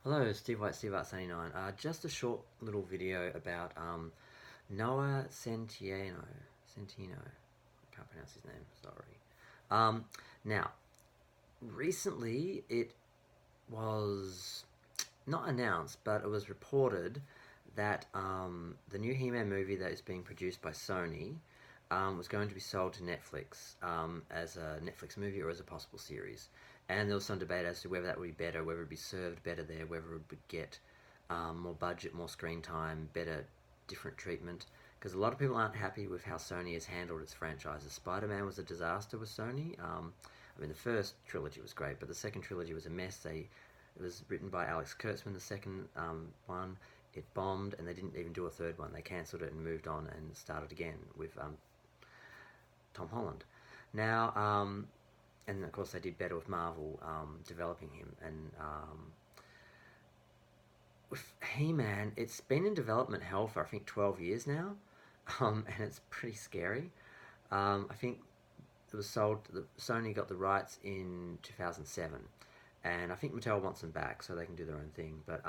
Hello, Steve White, Steve Art 79. Just a short little video about Noah Centino. I can't pronounce his name, sorry. Now, recently it was not announced, but it was reported that the new He-Man movie that is being produced by Sony was going to be sold to Netflix as a Netflix movie or as a possible series. And there was some debate as to whether that would be better, whether it would be served better there, whether it would get more budget, more screen time, better, different treatment. Because a lot of people aren't happy with how Sony has handled its franchises. Spider-Man was a disaster with Sony. I mean, the first trilogy was great, but the second trilogy was a mess. It was written by Alex Kurtzman, the second one. It bombed, and they didn't even do a third one. They cancelled it and moved on and started again with Tom Holland. Now, and of course they did better with Marvel developing him. And with He-Man, it's been in development hell for I think 12 years now, and it's pretty scary. I think it was sold. Sony got the rights in 2007, and I think Mattel wants them back so they can do their own thing. But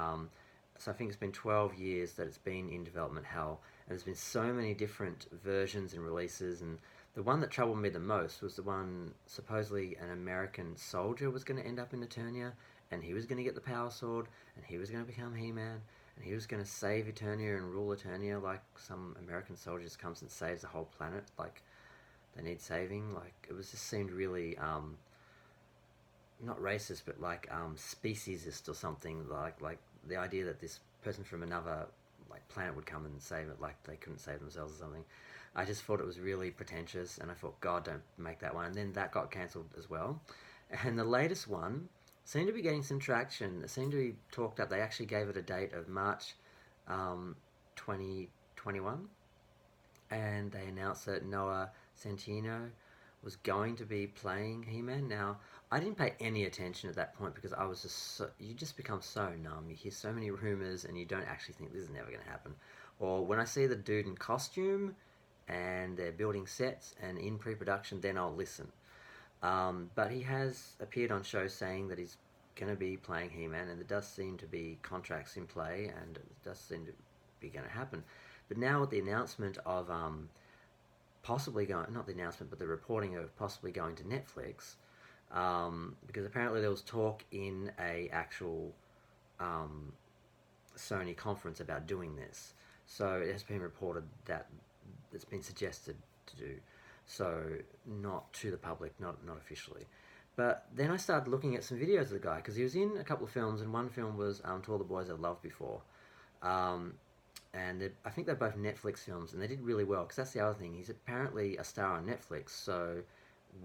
so I think it's been 12 years that it's been in development hell, and there's been so many different versions and releases. And the one that troubled me the most was the one supposedly an American soldier was going to end up in Eternia, and he was going to get the power sword, and he was going to become He-Man, and he was going to save Eternia and rule Eternia like some American soldier just comes and saves the whole planet. Like they need saving. Like it was just seemed really not racist, but like speciesist or something. Like the idea that this person from another like planet would come and save it, like they couldn't save themselves or something. I just thought it was really pretentious, and I thought, God, don't make that one. And then that got cancelled as well. And the latest one seemed to be getting some traction. It seemed to be talked up. They actually gave it a date of March 2021, and they announced that Noah Centineo was going to be playing He-Man. Now, I didn't pay any attention at that point because I was just you just become so numb. You hear so many rumors and you don't actually think this is never going to happen. Or when I see the dude in costume and they're building sets and in pre-production, then I'll listen. But he has appeared on shows saying that he's going to be playing He-Man, and there does seem to be contracts in play, and it does seem to be going to happen. But now with the announcement of possibly going, not the announcement, but the reporting of possibly going to Netflix, because apparently there was talk in a actual Sony conference about doing this. So it has been reported that it's been suggested to do. So not to the public, not officially. But then I started looking at some videos of the guy because he was in a couple of films, and one film was To All the Boys I've Loved Before. And I think they're both Netflix films, and they did really well because that's the other thing. He's apparently a star on Netflix, so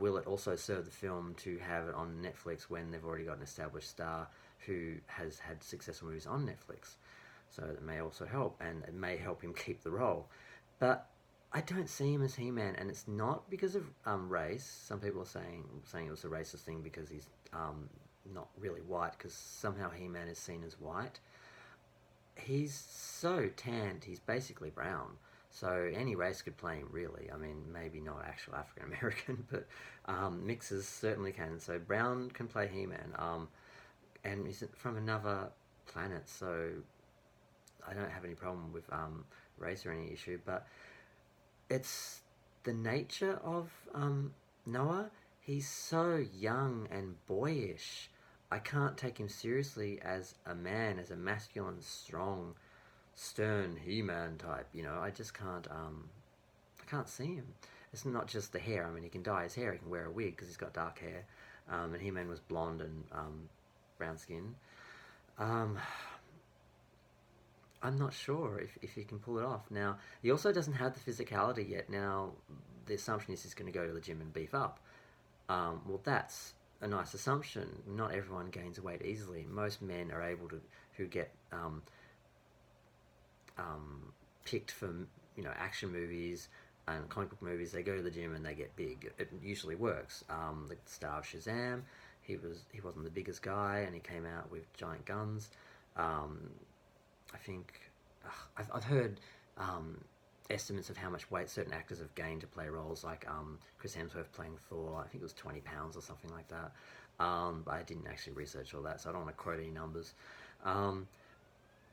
will it also serve the film to have it on Netflix when they've already got an established star who has had successful movies on Netflix? So that may also help, and it may help him keep the role. But I don't see him as He-Man, and it's not because of race. Some people are saying it was a racist thing because he's not really white, because somehow He-Man is seen as white. He's so tanned, he's basically brown. So any race could play him, really. I mean, maybe not actual African American, but mixes certainly can. So brown can play He-Man, and he's from another planet. So I don't have any problem with race or any issue, but it's the nature of Noah. He's so young and boyish. I can't take him seriously as a man, as a masculine, strong, stern He-Man type. You know, I just can't. I can't see him. It's not just the hair. I mean, he can dye his hair. He can wear a wig because he's got dark hair. And He-Man was blonde and brown skin. Um, I'm not sure if he can pull it off. Now, he also doesn't have the physicality yet. Now, the assumption is he's going to go to the gym and beef up. Well, that's a nice assumption. Not everyone gains weight easily. Most men are able to, who get picked for action movies and comic book movies. They go to the gym and they get big. It usually works. The star of Shazam, he wasn't the biggest guy, and he came out with giant guns. I think I've heard estimates of how much weight certain actors have gained to play roles, like Chris Hemsworth playing Thor. I think it was 20 pounds or something like that. But I didn't actually research all that, so I don't want to quote any numbers. Um,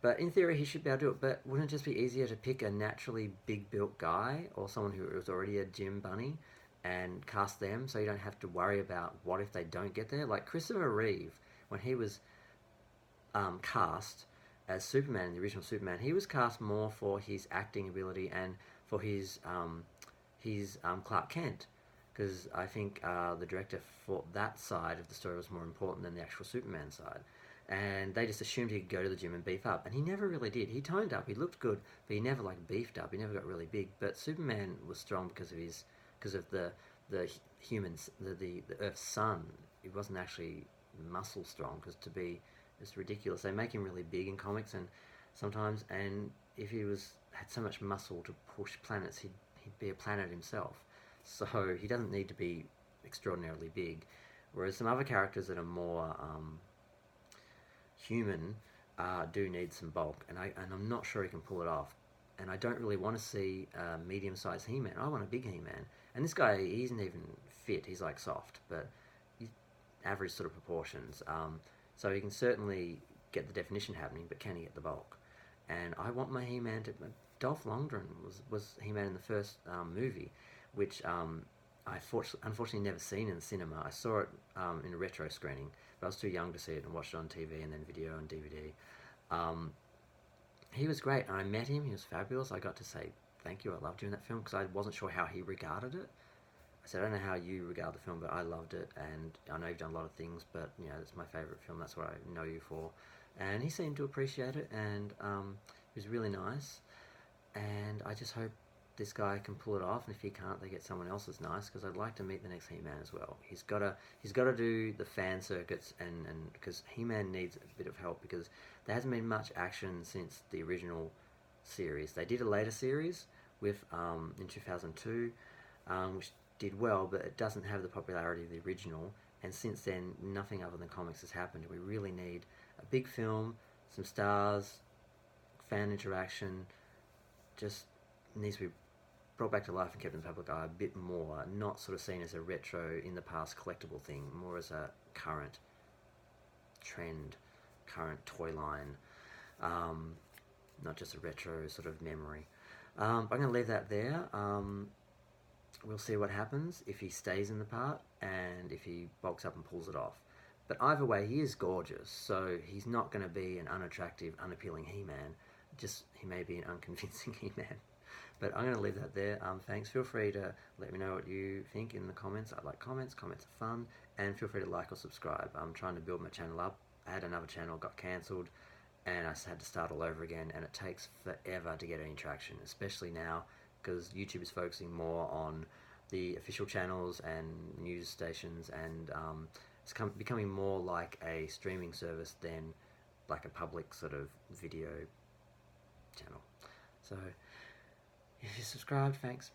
but in theory, he should be able to do it. But wouldn't it just be easier to pick a naturally big built guy or someone who was already a gym bunny and cast them so you don't have to worry about what if they don't get there? Like Christopher Reeve, when he was cast as Superman in the original Superman, he was cast more for his acting ability and for his Clark Kent, because I think the director thought that side of the story was more important than the actual Superman side. And they just assumed he'd go to the gym and beef up, and he never really did. He toned up, he looked good, but he never like beefed up. He never got really big. But Superman was strong because of the humans, the Earth's sun. He wasn't actually muscle strong, because to be, it's ridiculous. They make him really big in comics, and sometimes, and if he had so much muscle to push planets, he'd be a planet himself. So he doesn't need to be extraordinarily big. Whereas some other characters that are more human do need some bulk, and I'm not sure he can pull it off. And I don't really want to see a medium-sized He-Man. I want a big He-Man. And this guy, he isn't even fit. He's like soft, but he's average sort of proportions. So he can certainly get the definition happening, but can he get the bulk? And I want my He-Man to... Dolph Lundgren was He-Man in the first movie, which I unfortunately never seen in the cinema. I saw it in a retro screening, but I was too young to see it and watched it on TV and then video and DVD. He was great, and I met him. He was fabulous. I got to say thank you. I loved you in that film because I wasn't sure how he regarded it. I said, I don't know how you regard the film, but I loved it, and I know you've done a lot of things, but you know, it's my favourite film. That's what I know you for. And he seemed to appreciate it, and he was really nice. And I just hope this guy can pull it off, and if he can't, they get someone else as nice, because I'd like to meet the next He-Man as well. He's got to do the fan circuits, and because He-Man needs a bit of help, because there hasn't been much action since the original series. They did a later series with in 2002, which did well, but it doesn't have the popularity of the original. And since then, nothing other than comics has happened. We really need a big film, some stars, fan interaction. Just needs to be brought back to life and kept in the public eye a bit more, not sort of seen as a retro in the past collectible thing, more as a current trend, current toy line, not just a retro sort of memory. I'm going to leave that there. We'll see what happens if he stays in the part and if he bulks up and pulls it off. But either way, he is gorgeous, so he's not going to be an unattractive, unappealing He-Man. Just, he may be an unconvincing He-Man. But I'm going to leave that there. Thanks. Feel free to let me know what you think in the comments. I like comments. Comments are fun. And feel free to like or subscribe. I'm trying to build my channel up. I had another channel, got cancelled, and I had to start all over again. And it takes forever to get any traction, especially now, because YouTube is focusing more on the official channels and news stations, and it's becoming more like a streaming service than like a public sort of video channel. So if you subscribed, thanks.